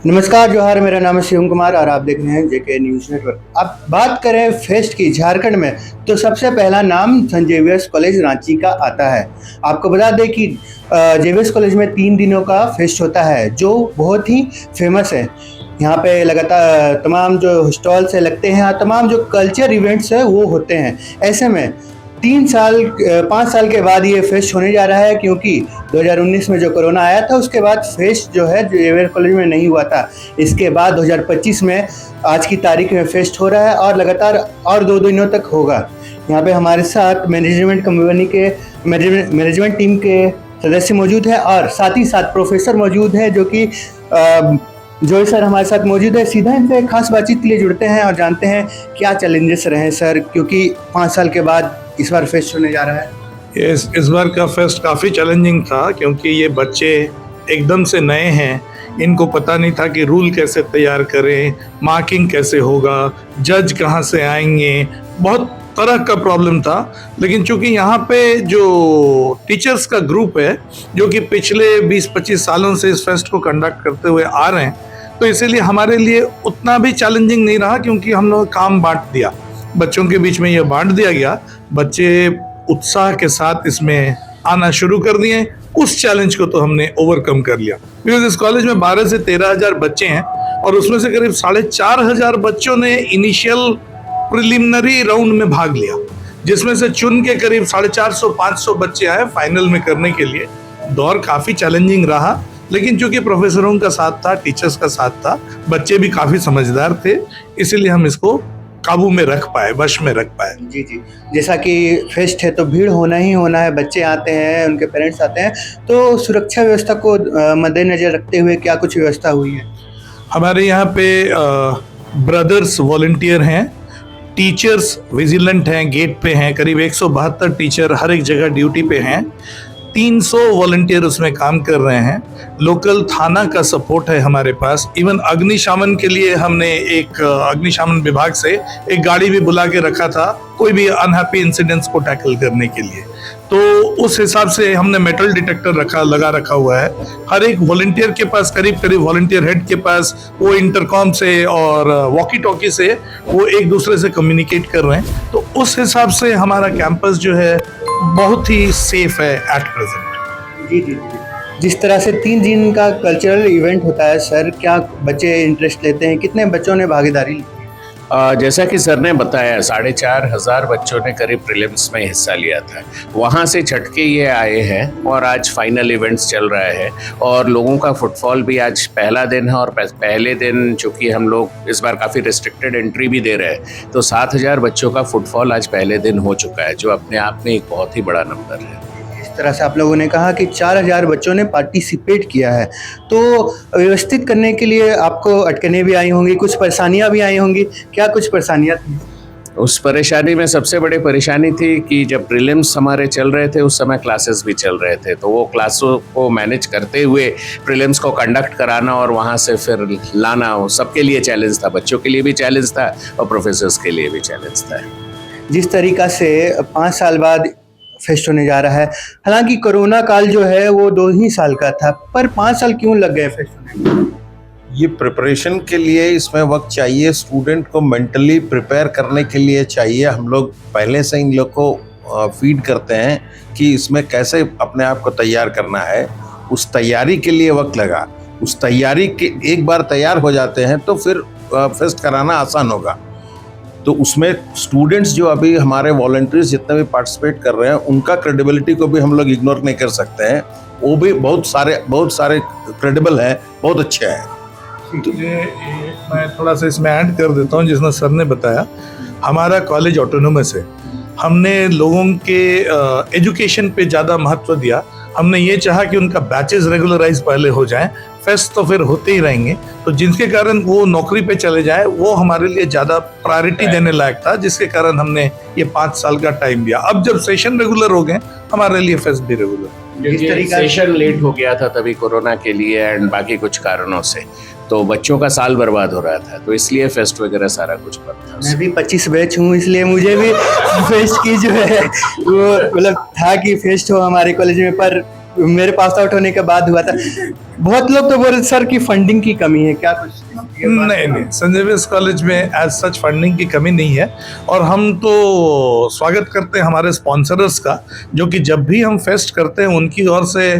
नमस्कार जोहार, मेरा नाम है शिवम कुमार और आप देख रहे हैं जेके न्यूज़ नेटवर्क। अब बात करें फेस्ट की झारखंड में, तो सबसे पहला नाम सेंट जेवियर्स कॉलेज रांची का आता है। आपको बता दें कि जेवियर्स कॉलेज में 3 दिनों का फेस्ट होता है जो बहुत ही फेमस है। यहाँ पे लगातार तमाम जो स्टॉल्स है लगते हैं और तमाम जो कल्चर इवेंट्स है वो होते हैं। ऐसे में 5 साल के बाद ये फेस्ट होने जा रहा है, क्योंकि 2019 में जो कोरोना आया था उसके बाद फेस्ट जो है जेवियर कॉलेज में नहीं हुआ था। इसके बाद 2025 में आज की तारीख में फेस्ट हो रहा है और लगातार और 2 दिनों तक होगा। यहाँ पे हमारे साथ मैनेजमेंट कंपनी के मैनेजमेंट टीम के सदस्य मौजूद है और साथ ही साथ प्रोफेसर मौजूद है, जो कि जोई सर हमारे साथ मौजूद है। सीधा इनसे खास बातचीत के लिए जुड़ते हैं और जानते हैं क्या चैलेंजेस रहे सर, क्योंकि 5 साल के बाद इस बार फेस्ट होने जा रहा है। इस बार का फेस्ट काफ़ी चैलेंजिंग था, क्योंकि ये बच्चे एकदम से नए हैं। इनको पता नहीं था कि रूल कैसे तैयार करें, मार्किंग कैसे होगा, जज कहाँ से आएंगे, बहुत तरह का प्रॉब्लम था। लेकिन चूंकि यहाँ पे जो टीचर्स का ग्रुप है जो कि पिछले 20-25 सालों से इस फेस्ट को कंडक्ट करते हुए आ रहे हैं, तो इसीलिए हमारे लिए उतना भी चैलेंजिंग नहीं रहा, क्योंकि हम लोग काम बांट दिया, बच्चों के बीच में ये बांट दिया गया। बच्चे उत्साह के साथ इसमें आना शुरू कर दिए। उस चैलेंज को तो हमने ओवरकम कर लिया, बिकॉज इस कॉलेज में 12 से 13 हज़ार बच्चे हैं और उसमें से करीब 4,500 बच्चों ने इनिशियल प्रिलिमिनरी राउंड में भाग लिया, जिसमें से चुन के करीब 450-500 बच्चे आए फाइनल में करने के लिए। दौर काफ़ी चैलेंजिंग रहा, लेकिन चूंकि प्रोफेसरों का साथ था, टीचर्स का साथ था, बच्चे भी काफ़ी समझदार थे, इसीलिए हम इसको काबू में रख पाए, वश में रख पाए। जी जी, जैसा कि फेस्ट है तो भीड़ होना ही होना है, बच्चे आते हैं, उनके पेरेंट्स आते हैं, तो सुरक्षा व्यवस्था को मद्देनजर रखते हुए क्या कुछ व्यवस्था हुई है? हमारे यहाँ पे ब्रदर्स वॉलंटियर हैं, टीचर्स विजिलेंट हैं, गेट पे हैं, करीब 172 टीचर हर एक जगह ड्यूटी पे हैं, 300 वॉलंटियर उसमें काम कर रहे हैं। लोकल थाना का सपोर्ट है हमारे पास। इवन अग्निशमन के लिए हमने एक अग्निशमन विभाग से एक गाड़ी भी बुला के रखा था, कोई भी अनहैप्पी इंसिडेंट्स को टैकल करने के लिए। तो उस हिसाब से हमने मेटल डिटेक्टर लगा रखा हुआ है। हर एक वॉलंटियर के पास, करीब वॉलंटियर हेड के पास, वो इंटरकॉम से और वॉकी टॉकी से वो एक दूसरे से कम्युनिकेट कर रहे हैं। तो उस हिसाब से हमारा कैंपस जो है बहुत ही सेफ है एट प्रेजेंट। जी जी जी, जिस तरह से 3 दिन का कल्चरल इवेंट होता है सर, क्या बच्चे इंटरेस्ट लेते हैं? कितने बच्चों ने भागीदारी ली? जैसा कि सर ने बताया, 4,500 बच्चों ने करीब प्रीलिम्स में हिस्सा लिया था। वहाँ से छटके ये आए हैं और आज फाइनल इवेंट्स चल रहा है और लोगों का फुटफॉल भी आज पहला दिन है। और पहले दिन चूँकि हम लोग इस बार काफ़ी रिस्ट्रिक्टेड एंट्री भी दे रहे हैं, तो 7,000 बच्चों का फुटफॉल आज पहले दिन हो चुका है, जो अपने आप में एक बहुत ही बड़ा नंबर है। इस तरह से आप लोगों ने कहा कि 4,000 बच्चों ने पार्टिसिपेट किया है, तो व्यवस्थित करने के लिए आपको अटकनें भी आई होंगी, कुछ परेशानियां भी आई होंगी। क्या कुछ परेशानियां थी? उस परेशानी में सबसे बड़ी परेशानी थी कि जब प्रीलिम्स हमारे चल रहे थे उस समय क्लासेस भी चल रहे थे, तो वो क्लासों को मैनेज करते हुए प्रीलिम्स को कंडक्ट कराना और वहाँ से फिर लाना, वो सबके लिए चैलेंज था। बच्चों के लिए भी चैलेंज था और प्रोफेसर्स के लिए भी चैलेंज था। जिस तरीक़ा से 5 साल बाद फेस्ट होने जा रहा है, हालांकि कोरोना काल जो है वो 2 ही साल का था, पर 5 साल क्यों लग गए फेस्ट होने में? ये प्रिपरेशन के लिए इसमें वक्त चाहिए, स्टूडेंट को मेंटली प्रिपेयर करने के लिए चाहिए। हम लोग पहले से इन लोग को फीड करते हैं कि इसमें कैसे अपने आप को तैयार करना है। उस तैयारी के लिए वक्त लगा। उस तैयारी के एक बार तैयार हो जाते हैं तो फिर फेस्ट कराना आसान होगा। तो उसमें स्टूडेंट्स जो अभी हमारे वॉलंटियर्स जितने भी पार्टिसिपेट कर रहे हैं, उनका क्रेडिबिलिटी को भी हम लोग इग्नोर नहीं कर सकते हैं। वो भी बहुत सारे क्रेडिबल हैं, बहुत अच्छे हैं। मैं थोड़ा सा इसमें ऐड कर देता हूँ, जिसने सर ने बताया, हमारा कॉलेज ऑटोनोमस है। हमने लोगों के एजुकेशन पे ज़्यादा महत्व दिया। हमने ये चाहा कि उनका बैचेस रेगुलराइज पहले हो जाएं, फेस्ट तो फिर होते ही रहेंगे, तो जिनके कारण वो नौकरी पे चले जाए वो हमारे लिए ज़्यादा प्रायोरिटी देने लायक था, जिसके कारण हमने ये 5 साल का टाइम दिया। अब जब सेशन रेगुलर हो गए, हमारे लिए फेस्ट भी रेगुलर। क्योंकि सेशन लेट हो गया था तभी कोरोना के लिए एंड बाकी कुछ कारणों से, तो बच्चों का साल बर्बाद हो रहा था, तो इसलिए फेस्ट वगैरह सारा कुछ बंद था। मैं भी 25 बैच हूँ, इसलिए मुझे भी फेस्ट की जो है वो मतलब था कि फेस्ट हो हमारे कॉलेज में, पर मेरे पास आउट होने के बाद हुआ था। बहुत लोग तो बोल रहे सर की फंडिंग की कमी है, क्या कुछ? नहीं, संजय वेस कॉलेज में एज सच फंडिंग की कमी नहीं है, और हम तो स्वागत करते हैं हमारे स्पॉन्सर्स का, जो कि जब भी हम फेस्ट करते हैं उनकी ओर से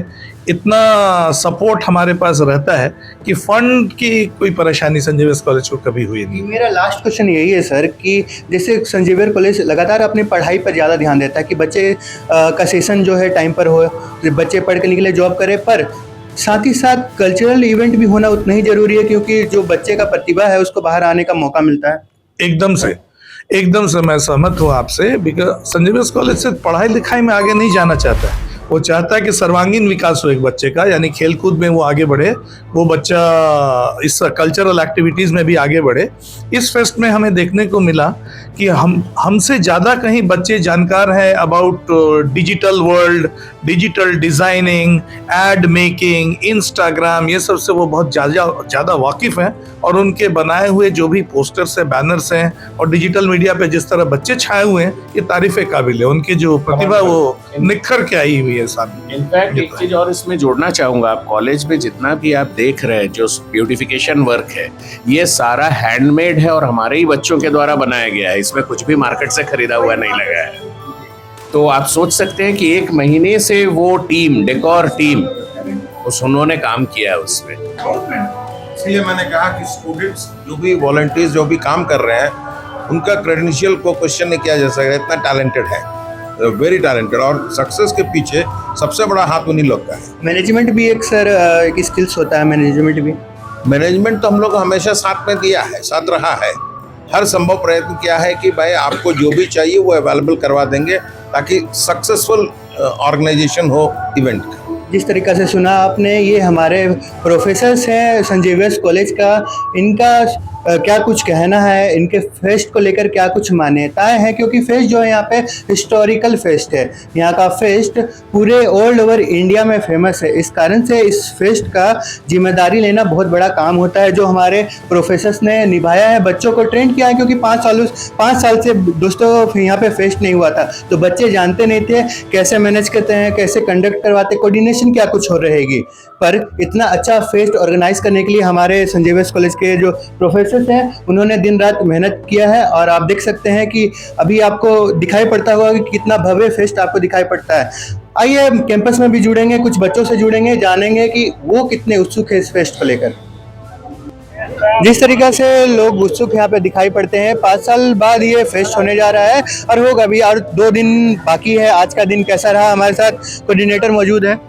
इतना सपोर्ट हमारे पास रहता है कि फंड की कोई परेशानी संजय वेस कॉलेज को कभी हुई नहीं। मेरा लास्ट क्वेश्चन यही है सर कि जैसे संजीवियर कॉलेज लगातार अपनी पढ़ाई पर ज़्यादा ध्यान देता है कि बच्चे का सेशन जो है टाइम पर हो, बच्चे पढ़ के निकले जॉब करें, पर साथ ही साथ कल्चरल इवेंट भी होना उतना ही ज़रूरी है, क्योंकि जो बच्चे का प्रतिभा है उसको बाहर आने का मौका मिलता है। एकदम से मैं सहमत हूँ आपसे, बिकॉज संजय वेस कॉलेज से पढ़ाई लिखाई में आगे नहीं जाना चाहता है, वो चाहता है कि सर्वांगीण विकास हो एक बच्चे का, यानी खेल कूद में वो आगे बढ़े, वो बच्चा इस कल्चरल एक्टिविटीज़ में भी आगे बढ़े। इस फेस्ट में हमें देखने को मिला कि हमसे ज़्यादा कहीं बच्चे जानकार हैं about digital world, digital designing, ad making, Instagram, ये सब से वो बहुत ज़्यादा वाकिफ़ हैं, और उनके बनाए हुए जो भी पोस्टर्स हैं, बैनर्स हैं, और डिजिटल मीडिया पे जिस तरह बच्चे छाए हुए हैं, ये तारीफ़े काबिल है। उनकी जो प्रतिभा वो निखर के आई हुई है सामने। इनफैक्ट एक चीज और इसमें जोड़ना चाहूंगा, आप कॉलेज में जितना भी आप देख रहे हैं जो ब्यूटिफिकेशन वर्क है, ये सारा हैंडमेड है और हमारे ही बच्चों के द्वारा बनाया गया है, इसमें कुछ भी मार्केट से खरीदा हुआ नहीं लगा है। तो आप सोच सकते हैं कि 1 महीने से वो टीम, डेकोर टीम, उन्होंने काम किया है उसमें। इसलिए मैंने कहा कि स्टूडेंट्स जो भी वॉलंटियर्स जो भी काम कर रहे हैं, उनका क्रेडेंशियल को क्वेश्चन नहीं किया जा सकता, इतना टैलेंटेड है, वेरी टैलेंटेड, और सक्सेस के पीछे सबसे बड़ा हाथ उन्हीं लोग का है। मैनेजमेंट भी एक सर एक स्किल्स होता है, मैनेजमेंट भी। मैनेजमेंट तो हम लोग हमेशा साथ में दिया है, साथ रहा है, हर संभव प्रयत्न किया है कि भाई आपको जो भी चाहिए वो अवेलेबल करवा देंगे, ताकि सक्सेसफुल ऑर्गेनाइजेशन हो इवेंट का। जिस तरीक़ा से सुना आपने, ये हमारे प्रोफेसर्स हैं संजीवियस कॉलेज का, इनका क्या कुछ कहना है, इनके फेस्ट को लेकर क्या कुछ मान्यताएं हैं, क्योंकि फेस्ट जो है यहाँ पे हिस्टोरिकल फेस्ट है, यहाँ का फेस्ट पूरे ऑल ओवर इंडिया में फेमस है। इस कारण से इस फेस्ट का जिम्मेदारी लेना बहुत बड़ा काम होता है, जो हमारे प्रोफेसर्स ने निभाया है, बच्चों को ट्रेन किया है, क्योंकि 5 साल से दोस्तों यहाँ पे फेस्ट नहीं हुआ था, तो बच्चे जानते नहीं थे कैसे मैनेज करते हैं, कैसे कंडक्ट करवाते, कोऑर्डिनेशन क्या कुछ हो रहेगी। पर इतना अच्छा फेस्ट ऑर्गेनाइज करने के लिए हमारे संजीवियस कॉलेज के जो प्रोफेसर हैं, उन्होंने दिन रात मेहनत किया है, और आप देख सकते हैं कि अभी आपको दिखाई पड़ता होगा कि कितना भव्य फेस्ट आपको दिखाई पड़ता है। आइए कैंपस में भी जुड़ेंगे, कुछ बच्चों से जुड़ेंगे, जानेंगे कि वो कितने उत्सुक है इस फेस्ट को लेकर। जिस तरीका से लोग उत्सुक यहाँ पे दिखाई पड़ते हैं, 5 साल बाद ये फेस्ट होने जा रहा है और होगा अभी, और 2 दिन बाकी है। आज का दिन कैसा रहा? हमारे साथ कोऑर्डिनेटर मौजूद है।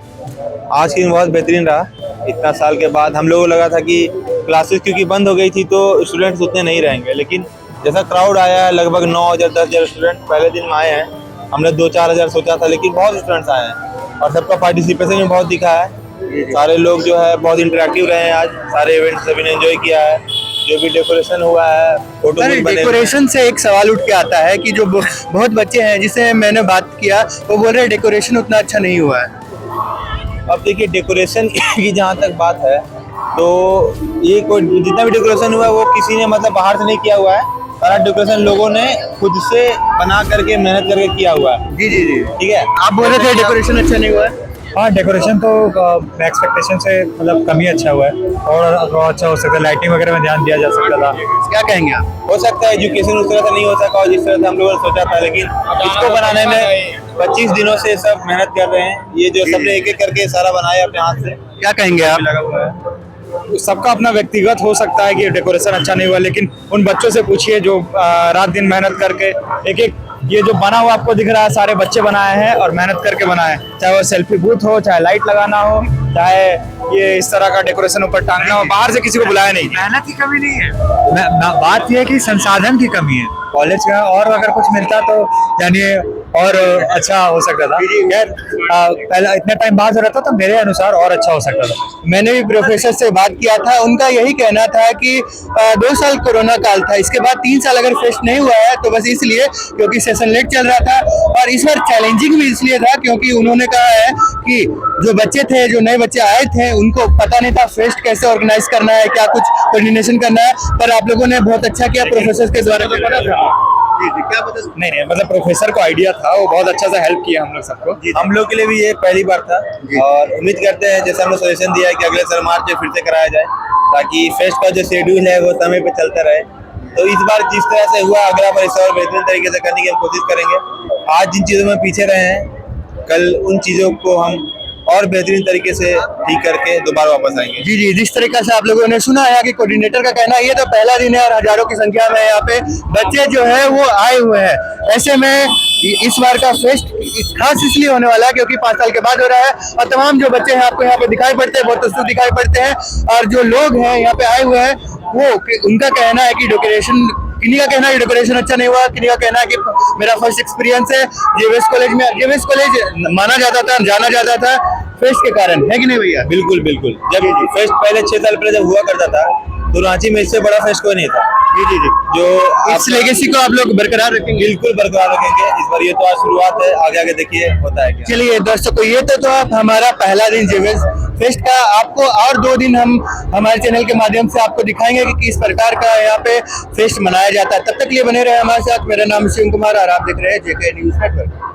आज की दिन बहुत बेहतरीन रहा। इतना साल के बाद हम लोगों को लगा था कि क्लासेस क्योंकि बंद हो गई थी तो स्टूडेंट्स उतने नहीं रहेंगे, लेकिन जैसा क्राउड आया है, लगभग 9,000 10,000 स्टूडेंट पहले दिन में आए हैं। हमने 2-4 हज़ार सोचा था, लेकिन बहुत स्टूडेंट्स आए हैं और सबका पार्टिसिपेशन भी बहुत दिखा है। सारे लोग जो है बहुत इंटरेक्टिव रहे हैं आज, सारे इवेंट्स सभी ने एंजॉय किया है। जो भी डेकोरेशन हुआ है, फोटो डेकोरेशन से एक सवाल उठ के आता है कि जो बहुत बच्चे हैं जिससे मैंने बात किया, वो बोल रहे हैं डेकोरेशन उतना अच्छा नहीं हुआ है। अब देखिए, डेकोरेशन की जहाँ तक बात है तो ये कोई जितना भी डेकोरेशन हुआ है वो किसी ने मतलब बाहर से नहीं किया हुआ है, सारा डेकोरेशन लोगों ने खुद से बना करके मेहनत करके किया हुआ है। जी, ठीक है। आप बोल रहे थे डेकोरेशन अच्छा नहीं हुआ है? हाँ, डेकोरेशन तो एक्सपेक्टेशन से मतलब कम ही अच्छा हुआ है, और अच्छा हो सकता है, लाइटिंग वगैरह में ध्यान दिया जा सकता था। क्या कहेंगे आप? हो सकता है एजुकेशन उस तरह से नहीं हो सका और जिस तरह से हम लोगों ने सोचा था, लेकिन इसको बनाने में 25 दिनों से सब मेहनत कर रहे हैं। ये जो सबने एक एक करके सारा बनाया अपने हाथ से। क्या कहेंगे आप? लगा हुआ है। सबका अपना व्यक्तिगत हो सकता है कि डेकोरेशन अच्छा नहीं हुआ, लेकिन उन बच्चों से पूछिए जो रात दिन मेहनत करके एक ये जो बना हुआ आपको दिख रहा है, सारे बच्चे बनाए हैं और मेहनत करके बनाए हैं। चाहे वो सेल्फी बूथ हो, चाहे लाइट लगाना हो, चाहे ये इस तरह का डेकोरेशन ऊपर टांगना हो, बाहर से किसी को बुलाया नहीं। मेहनत की कमी नहीं है, बात यह है कि संसाधन की कमी है। कॉलेज का और अगर कुछ मिलता तो जानिए और अच्छा हो सकता था। खैर पहला इतने टाइम बाद हो रहा था तो मेरे अनुसार और अच्छा हो सकता था। मैंने भी प्रोफेसर से बात किया था, उनका यही कहना था कि 2 साल कोरोना काल था, इसके बाद 3 साल अगर फेस्ट नहीं हुआ है तो बस इसलिए क्योंकि सेशन लेट चल रहा था, और इस बार चैलेंजिंग भी इसलिए था क्योंकि उन्होंने कहा है कि जो बच्चे थे, जो नए बच्चे आए थे, उनको पता नहीं था फेस्ट कैसे ऑर्गेनाइज करना है, क्या कुछ कोऑर्डिनेशन करना है, पर आप लोगों ने बहुत अच्छा किया प्रोफेसर के द्वारा। पता था जी जी, क्या बता नहीं मतलब प्रोफेसर को आइडिया था, वो बहुत अच्छा से हेल्प किया हम लोग सबको। हम लोग के लिए भी ये पहली बार था और उम्मीद करते हैं जैसे हमने सजेशन दिया है कि अगले साल मार्च में फिर से कराया जाए ताकि फेस्ट का जो शेड्यूल है वो समय पे चलता रहे। तो इस बार जिस तरह से हुआ अगला बार इस और बेहतरीन तरीके से करने की हम कोशिश करेंगे। आज जिन चीज़ों में पीछे रहे हैं कल उन चीज़ों को हम और बेहतरीन तरीके से ठीक करके दोबारा वापस आएंगे। जी जी, जिस तरीके से आप लोगों ने सुना है कि कोऑर्डिनेटर का कहना है ये तो पहला दिन है और हजारों की संख्या में यहाँ पे बच्चे जो है वो आए हुए हैं। ऐसे में इस बार का फेस्ट खास इसलिए होने वाला है क्योंकि 5 साल के बाद हो रहा है, और तमाम जो बच्चे हैं आपको यहाँ पे दिखाई पड़ते हैं, बहुत उत्सुक दिखाई पड़ते हैं, और जो लोग हैं यहाँ पे आए हुए हैं वो उनका कहना है कि डेकोरेशन, किन्हीं का कहना है डेकोरेशन अच्छा नहीं हुआ, किन्हीं का कहना है कि मेरा फर्स्ट एक्सपीरियंस है जेवीएस कॉलेज में। जेवीएस कॉलेज माना जाता था, जाना जाता था फेस्ट के कारण, है कि नहीं भैया? बिल्कुल बिल्कुल। जब फेस्ट पहले 6 साल पहले जब हुआ करता था तो रांची में इससे बड़ा फेस्ट कोई नहीं था। जी जी जी, जो इस लेगेसी को आप लोग बरकरार रखेंगे? बिल्कुल बरकरार रखेंगे। इस बार ये तो आज शुरुआत है, आगे आगे देखिए होता है क्या। चलिए दर्शकों, ये तो आप हमारा पहला दिन जेवीएस फेस्ट का, आपको और 2 दिन हम हमारे चैनल के माध्यम से आपको दिखाएंगे कि किस प्रकार का यहाँ पे फेस्ट मनाया जाता है। तब तक लिए बने रहे हमारे साथ। मेरा नाम शिव कुमार और आप देख रहे हैं जेके न्यूज नेटवर्क।